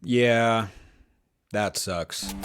Yeah, that sucks.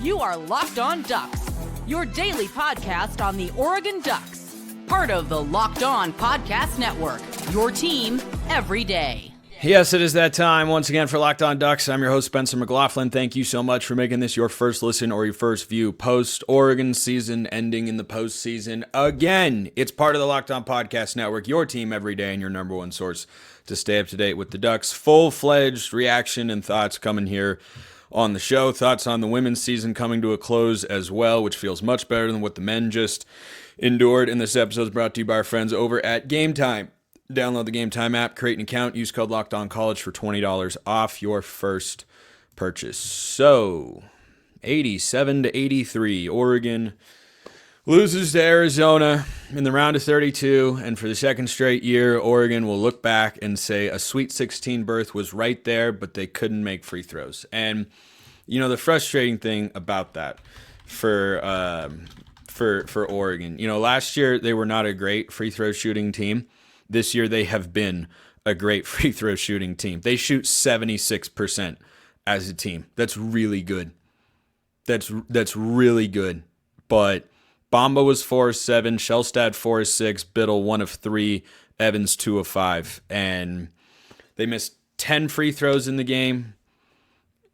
You are Locked On Ducks, your daily podcast on the Oregon Ducks. Part of the Locked On Podcast Network, your team every day. Yes, it is that time once again for Locked On Ducks. I'm your host, Spencer McLaughlin. Thank you so much for making this your first listen or your first view post-Oregon season ending in the postseason. Again, it's part of the Locked On Podcast Network, your team every day and your number one source to stay up to date with the Ducks. Full-fledged reaction and thoughts coming here on the show. Thoughts on the women's season coming to a close as well, which feels much better than what the men just endured. And this episode is brought to you by our friends over at Game Time. Download the Game Time app, create an account, use code LOCKEDONCollege for $20 off your first purchase. So, 87-83, Oregon loses to Arizona in the round of 32, and for the second straight year, Oregon will look back and say a Sweet 16 berth was right there, but they couldn't make free throws. And, you know, the frustrating thing about that for Oregon, you know, last year they were not a great free throw shooting team. This year, they have been a great free throw shooting team. They shoot 76% as a team. That's really good. That's really good. But Bamba was 4 of 7, Shellstad 4 of 6, Bittle 1 of 3, Evans 2 of 5. And they missed 10 free throws in the game.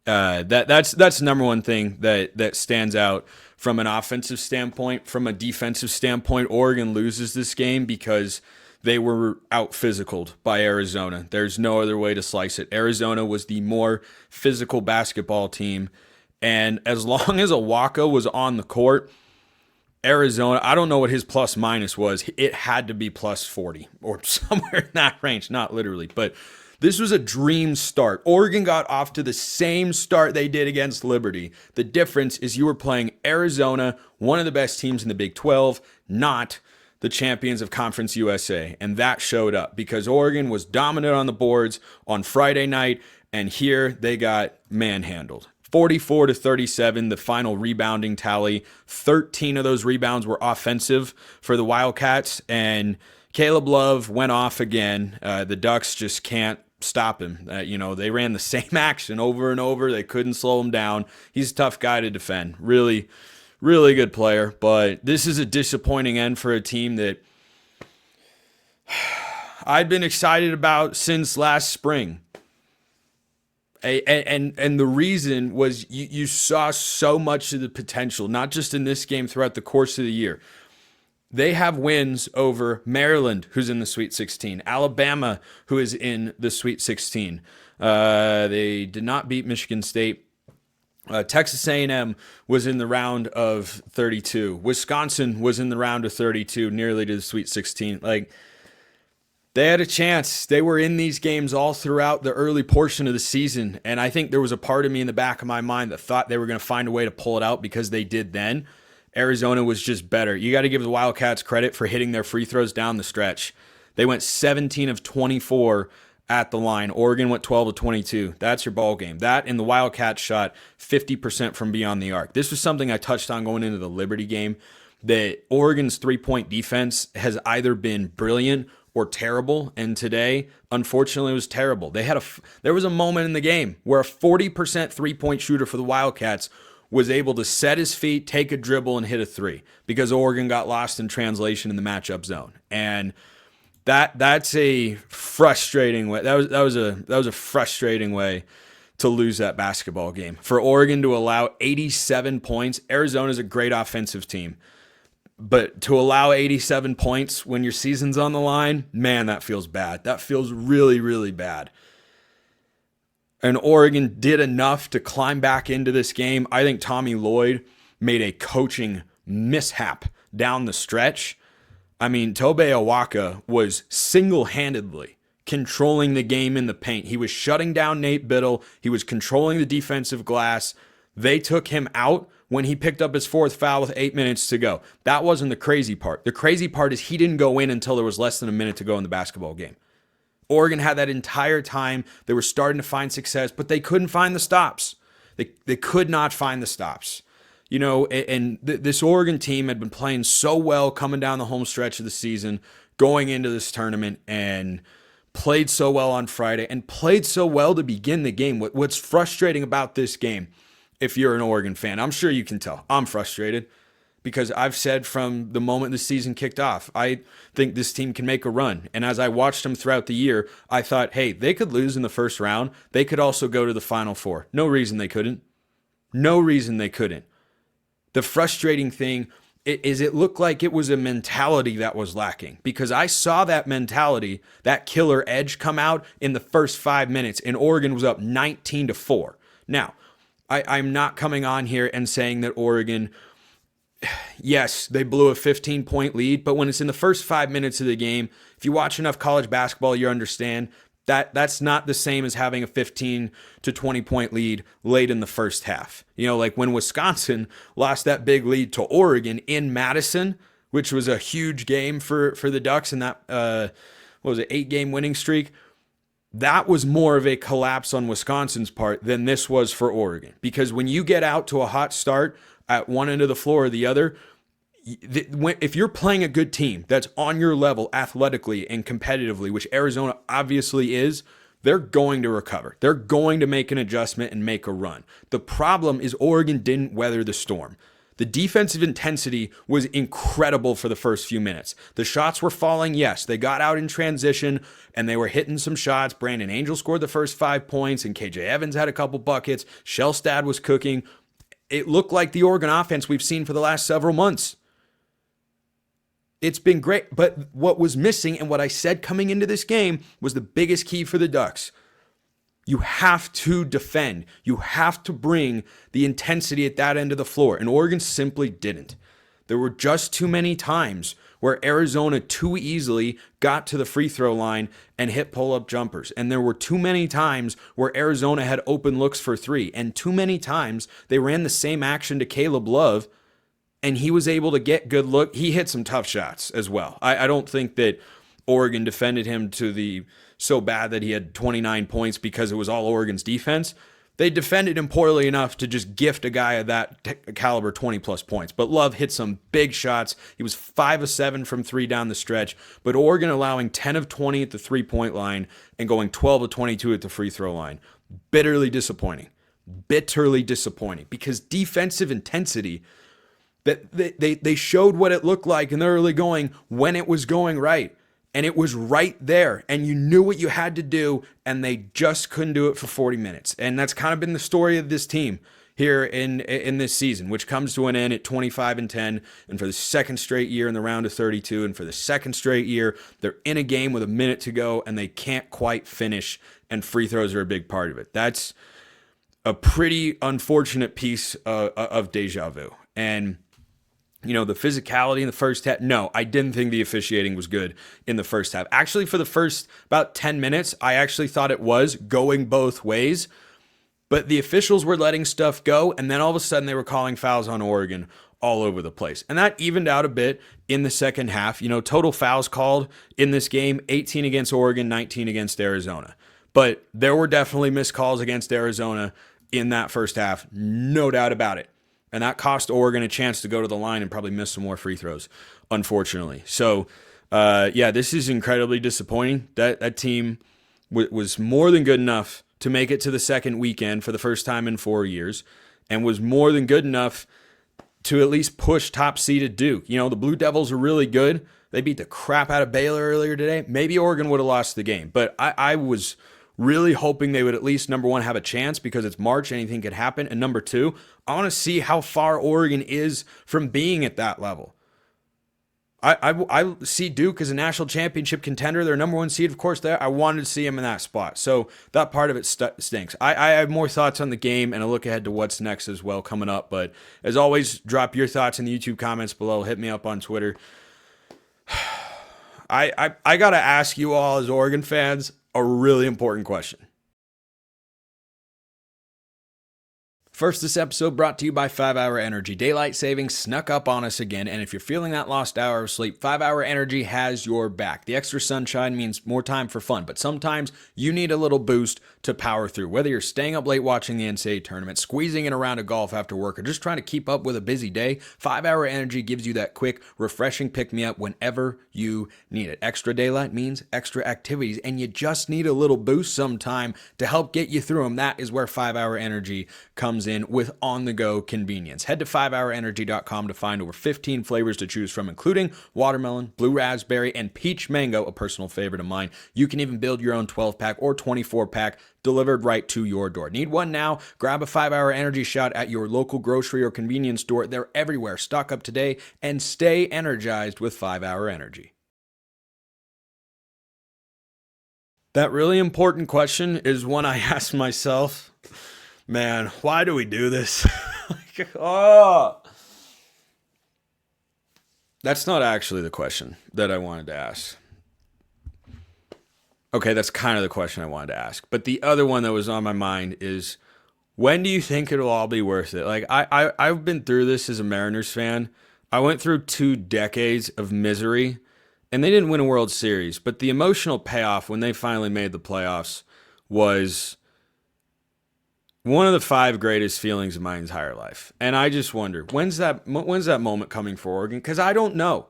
That's the number one thing that stands out from an offensive standpoint. From a defensive standpoint, Oregon loses this game because they were out-physicaled by Arizona. There's no other way to slice it. Arizona was the more physical basketball team, and as long as Awaka was on the court, Arizona, I don't know what his plus-minus was. It had to be plus 40 or somewhere in that range, not literally, but this was a dream start. Oregon got off to the same start they did against Liberty. The difference is you were playing Arizona, one of the best teams in the Big 12, not the champions of Conference USA, and that showed up because Oregon was dominant on the boards on Friday night, and here they got manhandled. 44-37, the final rebounding tally. 13 of those rebounds were offensive for the Wildcats, and Caleb Love went off again. The Ducks just can't stop him. You know, they ran the same action over and over. They couldn't slow him down. He's a tough guy to defend. Really good player, but this is a disappointing end for a team that I'd been excited about since last spring. And the reason was you saw so much of the potential, not just in this game, throughout the course of the year. They have wins over Maryland, who's in the Sweet 16, Alabama, who is in the Sweet 16. They did not beat Michigan State. Texas A&M was in the round of 32. Wisconsin was in the round of 32, nearly to the Sweet 16. Like, they had a chance. They were in these games all throughout the early portion of the season, and I think there was a part of me in the back of my mind that thought they were going to find a way to pull it out because they did then. Arizona was just better. You got to give the Wildcats credit for hitting their free throws down the stretch. They went 17 of 24 at the line. Oregon went 12 of 22. That's your ball game. That and the Wildcats shot 50% from beyond the arc. This was something I touched on going into the Liberty game, that Oregon's three-point defense has either been brilliant or terrible, and today, unfortunately, it was terrible. There was a moment in the game where a 40% three-point shooter for the Wildcats was able to set his feet, take a dribble, and hit a three because Oregon got lost in translation in the matchup zone. And that's a frustrating way. That was a frustrating way to lose that basketball game. For Oregon to allow 87 points, Arizona's a great offensive team. But to allow 87 points when your season's on the line, man, that feels bad. That feels really, really bad. And Oregon did enough to climb back into this game. I think Tommy Lloyd made a coaching mishap down the stretch. I mean, Tobe Awaka was single-handedly controlling the game in the paint. He was shutting down Nate Bittle. He was controlling the defensive glass. They took him out when he picked up his fourth foul with 8 minutes to go. That wasn't the crazy part. The crazy part is he didn't go in until there was less than a minute to go in the basketball game. Oregon had that entire time. They were starting to find success, but they couldn't find the stops. They could not find the stops. You know, and this Oregon team had been playing so well coming down the home stretch of the season. going into this tournament and played so well on Friday and played so well to begin the game. What's frustrating about this game, if you're an Oregon fan, I'm sure you can tell, I'm frustrated because I've said from the moment the season kicked off, I think this team can make a run. And as I watched them throughout the year, I thought, hey, they could lose in the first round. They could also go to the Final Four. No reason they couldn't. No reason they couldn't. The frustrating thing is it looked like it was a mentality that was lacking because I saw that mentality, that killer edge come out in the first 5 minutes and Oregon was up 19-4. Now, I'm not coming on here and saying that Oregon, yes, they blew a 15-point lead, but when it's in the first 5 minutes of the game, if you watch enough college basketball, you understand that that's not the same as having a 15 to 20-point lead late in the first half. You know, like when Wisconsin lost that big lead to Oregon in Madison, which was a huge game for the Ducks in that, 8-game winning streak. That was more of a collapse on Wisconsin's part than this was for Oregon. Because when you get out to a hot start at one end of the floor or the other, if you're playing a good team that's on your level athletically and competitively, which Arizona obviously is, they're going to recover. They're going to make an adjustment and make a run. The problem is Oregon didn't weather the storm. The defensive intensity was incredible for the first few minutes. The shots were falling, yes. They got out in transition and they were hitting some shots. Brandon Angel scored the first 5 points and KJ Evans had a couple buckets. Shellstad was cooking. It looked like the Oregon offense we've seen for the last several months. It's been great, but what was missing and what I said coming into this game was the biggest key for the Ducks. You have to defend. You have to bring the intensity at that end of the floor, and Oregon simply didn't. There were just too many times where Arizona too easily got to the free throw line and hit pull-up jumpers, and there were too many times where Arizona had open looks for three, and too many times they ran the same action to Caleb Love, and he was able to get good look. He hit some tough shots as well. I don't think that Oregon defended him so bad that he had 29 points because it was all Oregon's defense. They defended him poorly enough to just gift a guy of that caliber 20-plus points. But Love hit some big shots. He was 5 of 7 from 3 down the stretch. But Oregon allowing 10 of 20 at the three-point line and going 12 of 22 at the free throw line. Bitterly disappointing. Bitterly disappointing. Because defensive intensity, that they showed what it looked like in the early going when it was going right. And it was right there, and you knew what you had to do, and they just couldn't do it for 40 minutes. And that's kind of been the story of this team here in this season, which comes to an end at 25-10, and for the second straight year in the round of 32, and for the second straight year, they're in a game with a minute to go, and they can't quite finish, and free throws are a big part of it. That's a pretty unfortunate piece of deja vu. And you know, the physicality in the first half, no, I didn't think the officiating was good in the first half. Actually, for the first about 10 minutes, I actually thought it was going both ways. But the officials were letting stuff go, and then all of a sudden they were calling fouls on Oregon all over the place. And that evened out a bit in the second half. You know, total fouls called in this game, 18 against Oregon, 19 against Arizona. But there were definitely missed calls against Arizona in that first half, no doubt about it. And that cost Oregon a chance to go to the line and probably miss some more free throws, unfortunately. So, this is incredibly disappointing. That team was more than good enough to make it to the second weekend for the first time in 4 years, and was more than good enough to at least push top-seeded Duke. You know, the Blue Devils are really good. They beat the crap out of Baylor earlier today. Maybe Oregon would have lost the game, but I was really hoping they would at least, number one, have a chance because it's March, anything could happen. And number two, I want to see how far Oregon is from being at that level. I see Duke as a national championship contender. They're number one seed, of course, there. I wanted to see them in that spot. So that part of it stinks. I have more thoughts on the game and a look ahead to what's next as well coming up. But as always, drop your thoughts in the YouTube comments below. Hit me up on Twitter. I got to ask you all as Oregon fans a really important question. First, this episode brought to you by 5 Hour Energy. Daylight savings snuck up on us again, and if you're feeling that lost hour of sleep, 5 Hour Energy has your back. The extra sunshine means more time for fun, but sometimes you need a little boost to power through. Whether you're staying up late watching the NCAA tournament, squeezing in a round of golf after work, or just trying to keep up with a busy day, 5 Hour Energy gives you that quick, refreshing pick-me-up whenever you need it. Extra daylight means extra activities, and you just need a little boost sometime to help get you through them. That is where 5 Hour Energy comes in with on-the-go convenience. Head to 5hourenergy.com to find over 15 flavors to choose from, including watermelon, blue raspberry, and peach mango, a personal favorite of mine. You can even build your own 12-pack or 24-pack delivered right to your door. Need one now? Grab a 5 Hour Energy shot at your local grocery or convenience store. They're everywhere. Stock up today and stay energized with 5 Hour Energy. That really important question is one I asked myself. Man, why do we do this? That's not actually the question that I wanted to ask. Okay, that's kind of the question I wanted to ask. But the other one that was on my mind is, when do you think it'll all be worth it? Like, I've been through this as a Mariners fan. I went through 2 decades of misery, and they didn't win a World Series. But the emotional payoff when they finally made the playoffs was one of the 5 greatest feelings of my entire life. And I just wonder, when's that moment coming for Oregon? Because I don't know.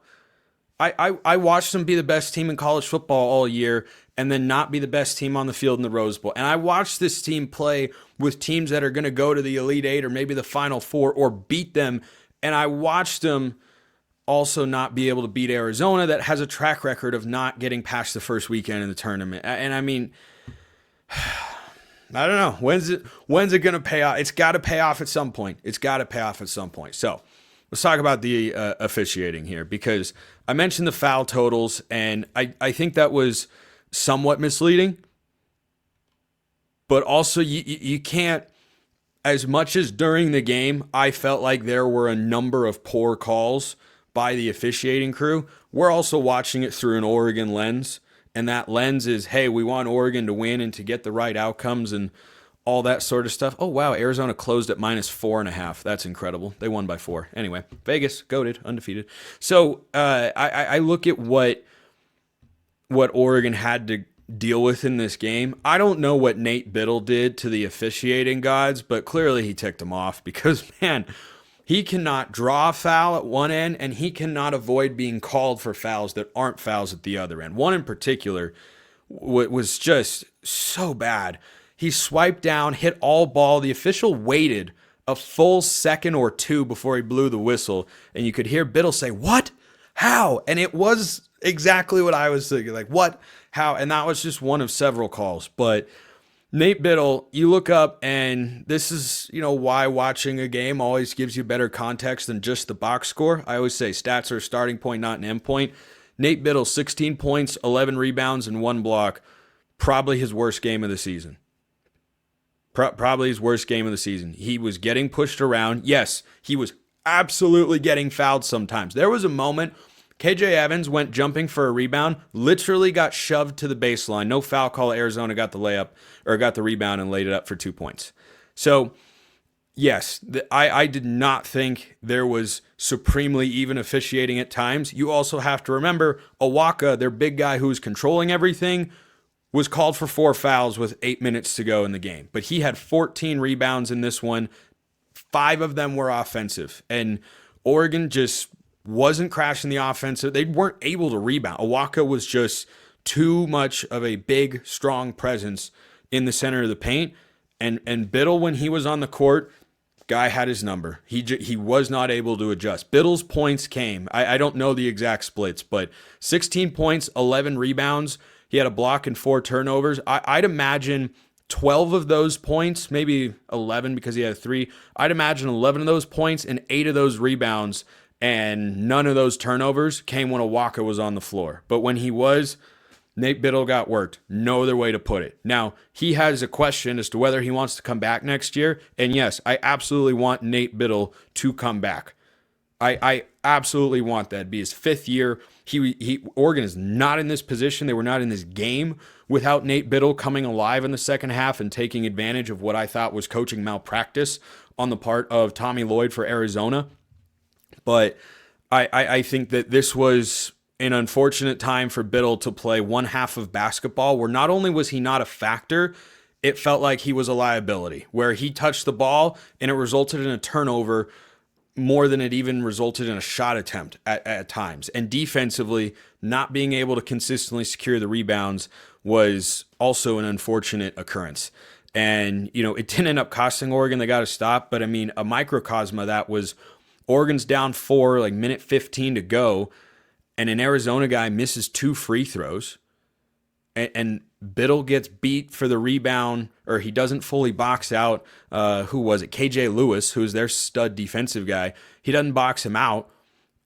I watched them be the best team in college football all year and then not be the best team on the field in the Rose Bowl. And I watched this team play with teams that are going to go to the Elite Eight or maybe the Final Four or beat them. And I watched them also not be able to beat Arizona, that has a track record of not getting past the first weekend in the tournament. And I mean, I don't know. When's it going to pay off? It's got to pay off at some point. So let's talk about the officiating here, because I mentioned the foul totals, and I think that was somewhat misleading. But also, you can't, as much as during the game, I felt like there were a number of poor calls by the officiating crew. We're also watching it through an Oregon lens. And that lens is, hey, we want Oregon to win and to get the right outcomes and all that sort of stuff. Oh, wow, Arizona closed at -4.5. That's incredible. They won by 4. Anyway, Vegas, goated, undefeated. So I look at what Oregon had to deal with in this game. I don't know what Nate Bittle did to the officiating gods, but clearly he ticked them off because, man, he cannot draw a foul at one end, and he cannot avoid being called for fouls that aren't fouls at the other end. One in particular was just so bad. He swiped down, hit all ball. The official waited a full second or 2 before he blew the whistle, and you could hear Bittle say, "What? How?" And it was exactly what I was thinking, like, what? How? And that was just one of several calls. But Nate Bittle, you look up, and this is, why watching a game always gives you better context than just the box score. I always say stats are a starting point, not an end point. Nate Bittle, 16 points, 11 rebounds, and 1 block. Probably his worst game of the season. Probably his worst game of the season. He was getting pushed around. Yes, he was absolutely getting fouled sometimes. There was a moment KJ Evans went jumping for a rebound, literally got shoved to the baseline. No foul call. Arizona got the layup, or got the rebound and laid it up for 2 points. So, yes, I did not think there was supremely even officiating at times. You also have to remember, Awaka, their big guy who was controlling everything, was called for 4 fouls with 8 minutes to go in the game. But he had 14 rebounds in this one. 5 of them were offensive. And Oregon just wasn't crashing the offensive. They weren't able to rebound. Awaka was just too much of a big, strong presence in the center of the paint. And Bittle, when he was on the court, guy had his number. He was not able to adjust. Bittle's points came. I don't know the exact splits, but 16 points, 11 rebounds. He had a block and 4 turnovers. I'd imagine 12 of those points, maybe 11 because he had 3. I'd imagine 11 of those points and 8 of those rebounds and none of those turnovers came when Awaka was on the floor. But when he was, Nate Bittle got worked. No other way to put it. Now, he has a question as to whether he wants to come back next year. And yes, I absolutely want Nate Bittle to come back. I absolutely want that. It'd be his 5th year. Oregon is not in this position. They were not in this game without Nate Bittle coming alive in the second half and taking advantage of what I thought was coaching malpractice on the part of Tommy Lloyd for Arizona. But I think that this was an unfortunate time for Bittle to play one half of basketball where not only was he not a factor, it felt like he was a liability, where he touched the ball and it resulted in a turnover more than it even resulted in a shot attempt at times. And defensively, not being able to consistently secure the rebounds was also an unfortunate occurrence. And, it didn't end up costing Oregon. They got to stop. But, a microcosm of that was Oregon's down 4, like minute 15 to go, and an Arizona guy misses 2 free throws, and Bittle gets beat for the rebound, or he doesn't fully box out. Who was it? KJ Lewis, who's their stud defensive guy. He doesn't box him out,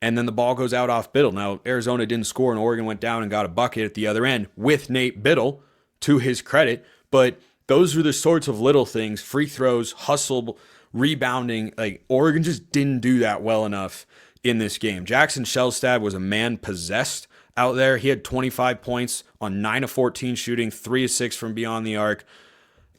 and then the ball goes out off Bittle. Now, Arizona didn't score, and Oregon went down and got a bucket at the other end with Nate Bittle, to his credit. But those are the sorts of little things, free throws, hustle, rebounding. Like, Oregon just didn't do that well enough in this game. Jackson Shelstad was a man possessed out there. He had 25 points on 9 of 14 shooting, 3 of 6 from beyond the arc.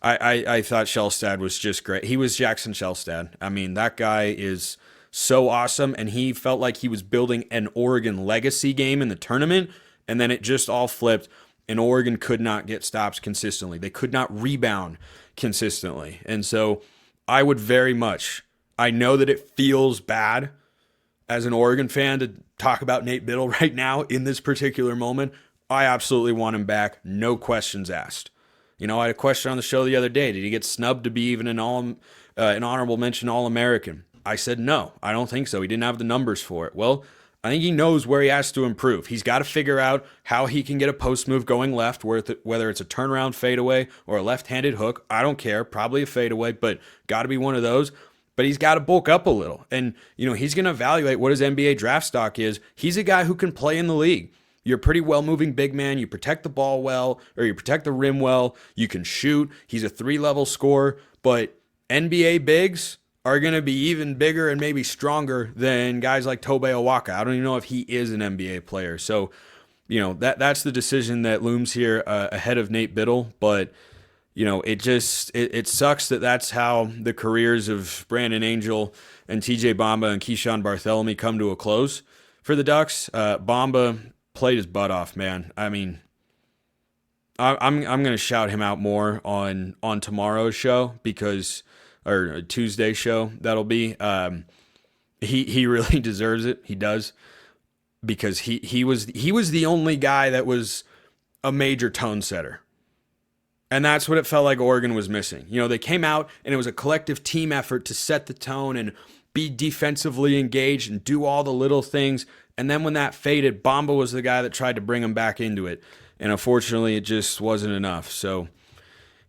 I thought Shelstad was just great. He was Jackson Shelstad. That guy is so awesome, and he felt like he was building an Oregon legacy game in the tournament, and then it just all flipped, and Oregon could not get stops consistently. They could not rebound consistently. And so I would very much, I know that it feels bad as an Oregon fan to talk about Nate Bittle right now in this particular moment. I absolutely want him back. No questions asked. I had a question on the show the other day. Did he get snubbed to be even an honorable mention All-American? I said no. I don't think so. He didn't have the numbers for it. Well, I think he knows where he has to improve. He's got to figure out how he can get a post move going left, whether it's a turnaround fadeaway or a left-handed hook. I don't care. Probably a fadeaway, but got to be one of those. But he's got to bulk up a little. And, he's going to evaluate what his NBA draft stock is. He's a guy who can play in the league. You're a pretty well-moving big man. You protect the ball well, or you protect the rim well. You can shoot. He's a 3-level scorer. But NBA bigs are going to be even bigger and maybe stronger than guys like Tobe Awaka. I don't even know if he is an NBA player. So, that's the decision that looms here ahead of Nate Bittle. But, it sucks that that's how the careers of Brandon Angel and TJ Bamba and Keyshawn Bartholomew come to a close for the Ducks. Bamba played his butt off, man. I'm going to shout him out more on tomorrow's show or Tuesday's show. That'll be, he really deserves it. He does, because he was the only guy that was a major tone setter. And that's what it felt like Oregon was missing. They came out and it was a collective team effort to set the tone and be defensively engaged and do all the little things. And then when that faded, Bamba was the guy that tried to bring him back into it. And unfortunately, it just wasn't enough. So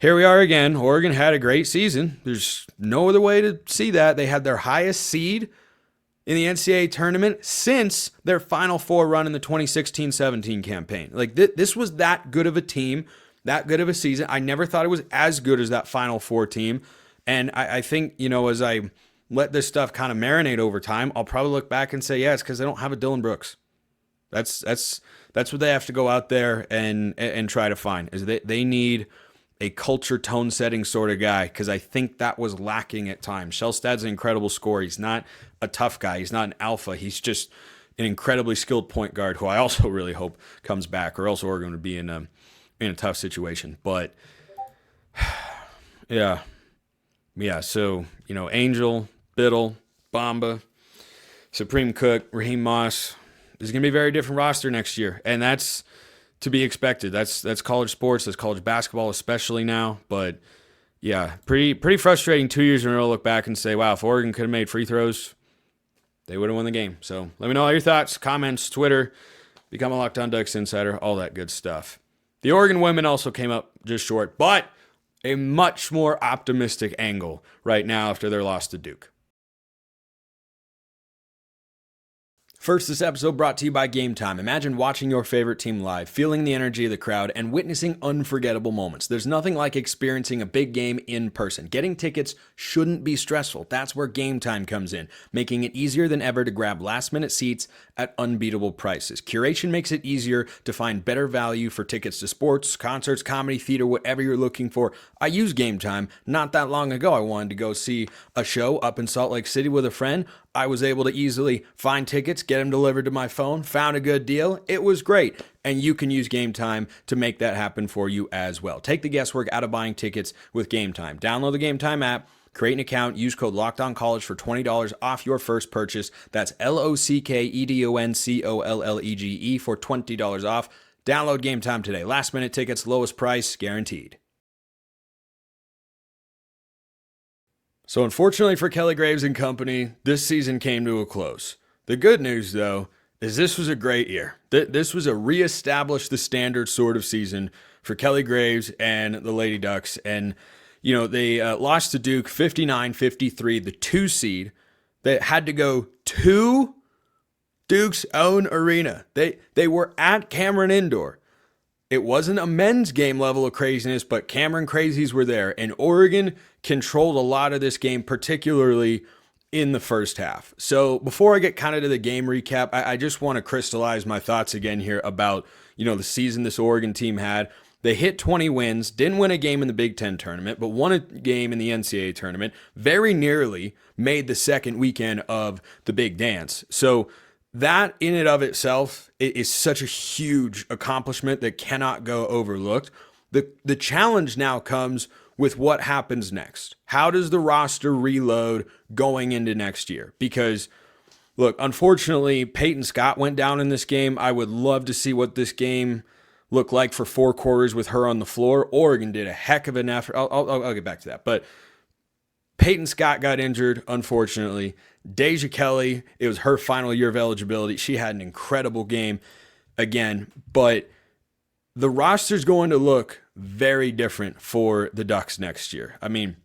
here we are again. Oregon had a great season. There's no other way to see that. They had their highest seed in the NCAA tournament since their Final Four run in the 2016-17 campaign. Like, this was that good of a team, that good of a season. I never thought it was as good as that Final Four team. And I think, as I let this stuff kind of marinate over time, I'll probably look back and say, yeah, it's because they don't have a Dylan Brooks. That's what they have to go out there and try to find, is they need a culture tone setting sort of guy, because I think that was lacking at times. Shelstad's an incredible scorer. He's not a tough guy. He's not an alpha. He's just an incredibly skilled point guard who I also really hope comes back, or else Oregon would be in a tough situation. But yeah. So, Angel, Bittle, Bamba, Supreme Cook, Raheem Moss. There's going to be a very different roster next year, and that's to be expected. That's college sports. That's college basketball, especially now. But yeah, pretty frustrating 2 years in a row. Look back and say, wow, if Oregon could have made free throws, they would have won the game. So let me know all your thoughts, comments, Twitter, become a Locked On Ducks insider, all that good stuff. The Oregon women also came up just short, but a much more optimistic angle right now after their loss to Duke. First, this episode brought to you by Game Time. Imagine watching your favorite team live, feeling the energy of the crowd, and witnessing unforgettable moments. There's nothing like experiencing a big game in person. Getting tickets shouldn't be stressful. That's where Game Time comes in, making it easier than ever to grab last-minute seats at unbeatable prices. Curation makes it easier to find better value for tickets to sports, concerts, comedy, theater, whatever you're looking for. I used Game Time not that long ago. I wanted to go see a show up in Salt Lake City with a friend. I was able to easily find tickets, get them delivered to my phone, found a good deal. It was great. And you can use Game Time to make that happen for you as well. Take the guesswork out of buying tickets with Game Time. Download the Game Time app, create an account, use code LOCKEDONCollege for $20 off your first purchase. That's LOCKEDONCOLLEGE for $20 off. Download Game Time today. Last minute tickets, lowest price, guaranteed. So unfortunately for Kelly Graves and company, this season came to a close. The good news, though, is this was a great year. This was a reestablish the standard sort of season for Kelly Graves and the Lady Ducks. And, you know, they lost to Duke 59-53, the 2 seed. That had to go to Duke's own arena. They were at Cameron Indoor. It wasn't a men's game level of craziness, but Cameron crazies were there. And Oregon controlled a lot of this game, particularly in the first half. So before I get kind of to the game recap, I just want to crystallize my thoughts again here about, you know, the season this Oregon team had. They hit 20 wins, didn't win a game in the Big Ten tournament, but won a game in the NCAA tournament, very nearly made the second weekend of the Big Dance. So that in and of itself is such a huge accomplishment that cannot go overlooked. The challenge now comes with what happens next. How does the roster reload going into next year? Because, look, unfortunately, Peyton Scott went down in this game. I would love to see what this game looked like for 4 quarters with her on the floor. Oregon did a heck of an effort. I'll get back to that. But Peyton Scott got injured, unfortunately. Deja Kelly, it was her final year of eligibility. She had an incredible game again, but the roster's going to look very different for the Ducks next year. I mean,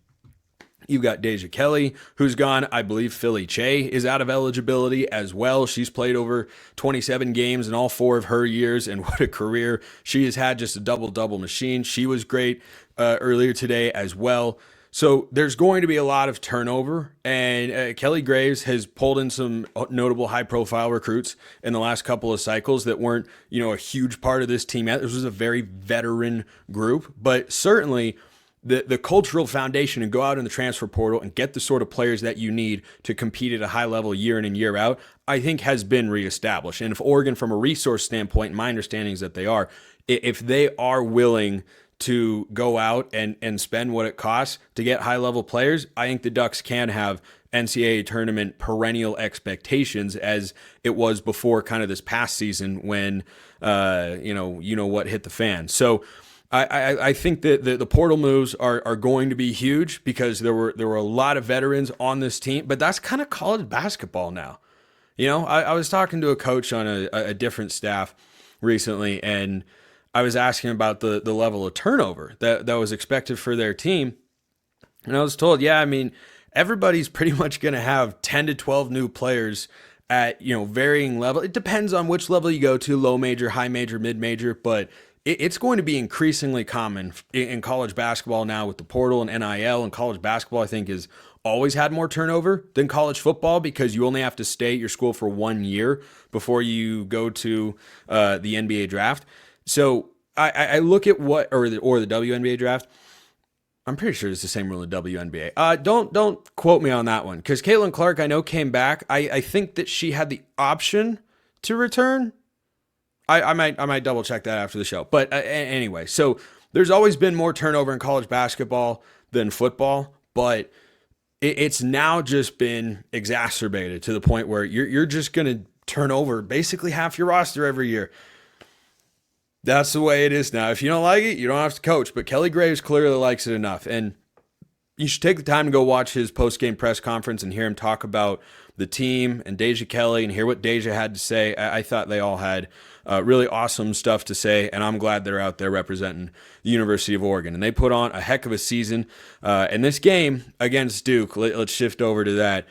you've got Deja Kelly, who's gone. I believe Philly Che is out of eligibility as well. She's played over 27 games in all 4 of her years, and what a career she has had, just a double-double machine. She was great earlier today as well. So there's going to be a lot of turnover, and Kelly Graves has pulled in some notable high-profile recruits in the last couple of cycles that weren't, you know, a huge part of this team yet. This was a very veteran group, but certainly the cultural foundation and go out in the transfer portal and get the sort of players that you need to compete at a high level year in and year out, I think has been reestablished. And if Oregon, from a resource standpoint, my understanding is that they are, if they are willing to go out and spend what it costs to get high-level players, I think the Ducks can have NCAA tournament perennial expectations as it was before kind of this past season when, you know what hit the fan. So I think that the portal moves are going to be huge because there were a lot of veterans on this team, but that's kind of college basketball now. You know, I was talking to a coach on a different staff recently, and I was asking about the level of turnover that was expected for their team. And I was told, yeah, I mean, everybody's pretty much going to have 10 to 12 new players at, you know, varying level. It depends on which level you go to, low major, high major, mid major, but it's going to be increasingly common in college basketball now with the portal and NIL. And college basketball, I think, has always had more turnover than college football because you only have to stay at your school for 1 year before you go to the NBA draft. So I look at what, or the WNBA draft. I'm pretty sure it's the same rule in WNBA. Don't quote me on that one because Caitlin Clark, I know, came back. I think that she had the option to return. I might double check that after the show. But anyway, so there's always been more turnover in college basketball than football, but it's now just been exacerbated to the point where you're just going to turn over basically half your roster every year. That's the way it is now. If you don't like it, you don't have to coach. But Kelly Graves clearly likes it enough. And you should take the time to go watch his post-game press conference and hear him talk about the team and Deja Kelly and hear what Deja had to say. I thought they all had really awesome stuff to say, and I'm glad they're out there representing the University of Oregon. And they put on a heck of a season. And this game against Duke, let's shift over to that.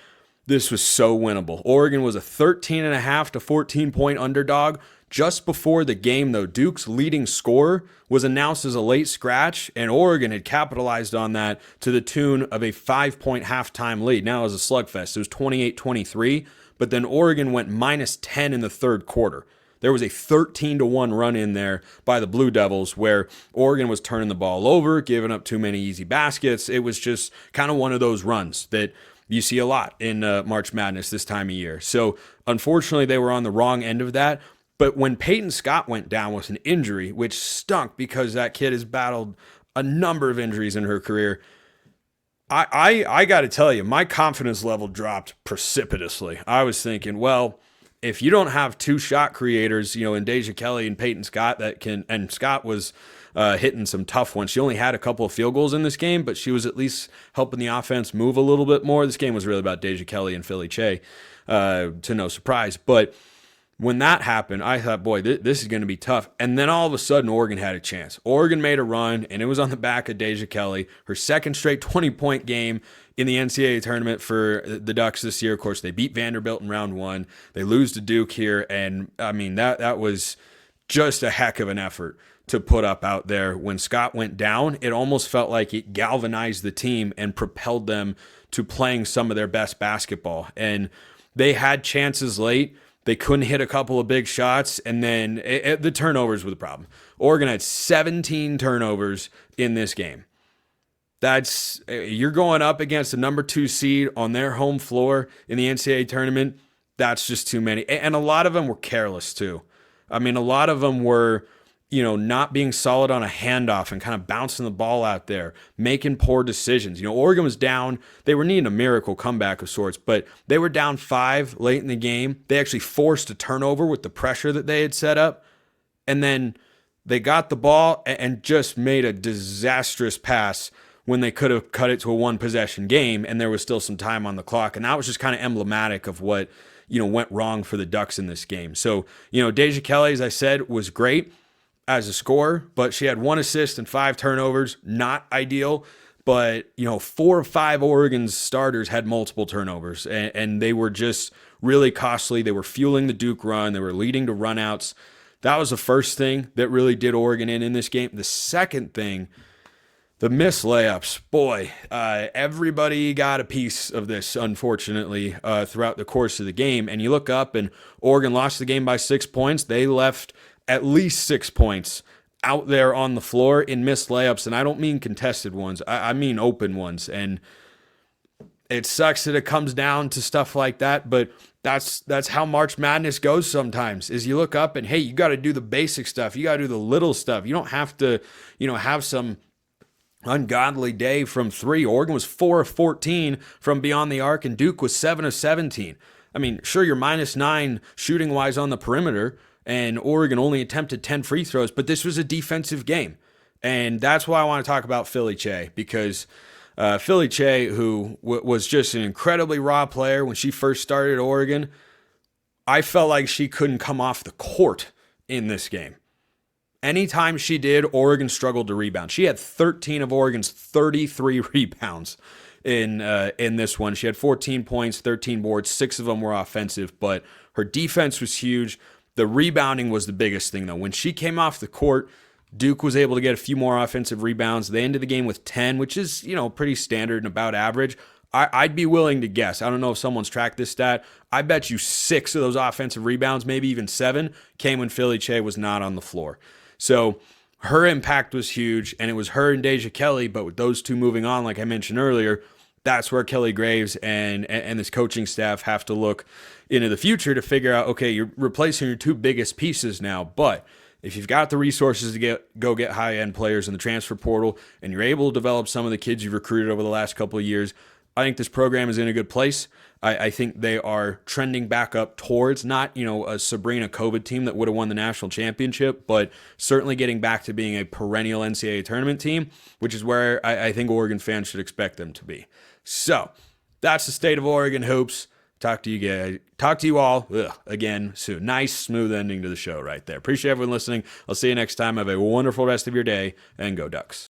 This was so winnable. Oregon was a 13.5 to 14-point underdog. Just before the game, though, Duke's leading scorer was announced as a late scratch, and Oregon had capitalized on that to the tune of a 5-point halftime lead. Now it was a slugfest. It was 28-23, but then Oregon went minus 10 in the third quarter. There was a 13-1 run in there by the Blue Devils where Oregon was turning the ball over, giving up too many easy baskets. It was just kind of one of those runs that you see a lot in March Madness this time of year. So unfortunately, they were on the wrong end of that. But when Peyton Scott went down with an injury, which stunk because that kid has battled a number of injuries in her career, I got to tell you, my confidence level dropped precipitously. I was thinking, well, if you don't have two shot creators, in Deja Kelly and Peyton Scott and Scott was hitting some tough ones. She only had a couple of field goals in this game, but she was at least helping the offense move a little bit more. This game was really about Deja Kelly and Philly Che, to no surprise. But when that happened, I thought, boy, this is going to be tough. And then all of a sudden, Oregon had a chance. Oregon made a run, and it was on the back of Deja Kelly, her second straight 20-point game in the NCAA tournament for the Ducks this year. Of course, they beat Vanderbilt in round one. They lose to Duke here, and I mean, that was just a heck of an effort to put up out there. When Scott went down, it almost felt like it galvanized the team and propelled them to playing some of their best basketball. And they had chances late. They couldn't hit a couple of big shots, and then the turnovers were the problem. Oregon had 17 turnovers in this game. You're going up against the number 2 seed on their home floor in the NCAA tournament. That's just too many. And a lot of them were careless too. I mean, a lot of them were, not being solid on a handoff and kind of bouncing the ball out there, making poor decisions. Oregon was down. They were needing a miracle comeback of sorts, but they were down 5 late in the game. They actually forced a turnover with the pressure that they had set up. And then they got the ball and just made a disastrous pass when they could have cut it to a one-possession game, and there was still some time on the clock. And that was just kind of emblematic of what, went wrong for the Ducks in this game. So, Deja Kelly, as I said, was great as a scorer, but she had 1 assist and 5 turnovers. Not ideal, but 4 or 5 Oregon's starters had multiple turnovers, and they were just really costly. They were fueling the Duke run. They were leading to runouts. That was the first thing that really did Oregon in this game. The second thing, the missed layups. Boy, everybody got a piece of this, unfortunately, throughout the course of the game. And you look up, and Oregon lost the game by 6 points. They left at least 6 points out there on the floor in missed layups. And I don't mean contested ones. I mean open ones. And it sucks that it comes down to stuff like that, but that's how March Madness goes sometimes, is you look up and, hey, you got to do the basic stuff. You got to do the little stuff. You don't have to, have some ungodly day from 3. Oregon was 4 of 14 from beyond the arc, and Duke was 7 of 17. I mean, sure, you're -9 shooting-wise on the perimeter, and Oregon only attempted 10 free throws, but this was a defensive game. And that's why I want to talk about Philly Che, because Philly Che, who was just an incredibly raw player when she first started at Oregon, I felt like she couldn't come off the court in this game. Anytime she did, Oregon struggled to rebound. She had 13 of Oregon's 33 rebounds in this one. She had 14 points, 13 boards, 6 of them were offensive, but her defense was huge. The rebounding was the biggest thing, though. When she came off the court, Duke was able to get a few more offensive rebounds. They ended the game with 10, which is, pretty standard and about average. I'd be willing to guess. I don't know if someone's tracked this stat. I bet you 6 of those offensive rebounds, maybe even 7, came when Philly Che was not on the floor. So her impact was huge, and it was her and Deja Kelly, but with those two moving on, like I mentioned earlier, that's where Kelly Graves and this coaching staff have to look into the future to figure out, okay, you're replacing your 2 biggest pieces now, but if you've got the resources to go get high-end players in the transfer portal, and you're able to develop some of the kids you've recruited over the last couple of years, I think this program is in a good place. I think they are trending back up towards not, a Sabrina COVID team that would have won the national championship, but certainly getting back to being a perennial NCAA tournament team, which is where I think Oregon fans should expect them to be. So that's the state of Oregon hoops. Talk to you all again soon. Nice, smooth ending to the show right there. Appreciate everyone listening. I'll see you next time. Have a wonderful rest of your day, and go Ducks.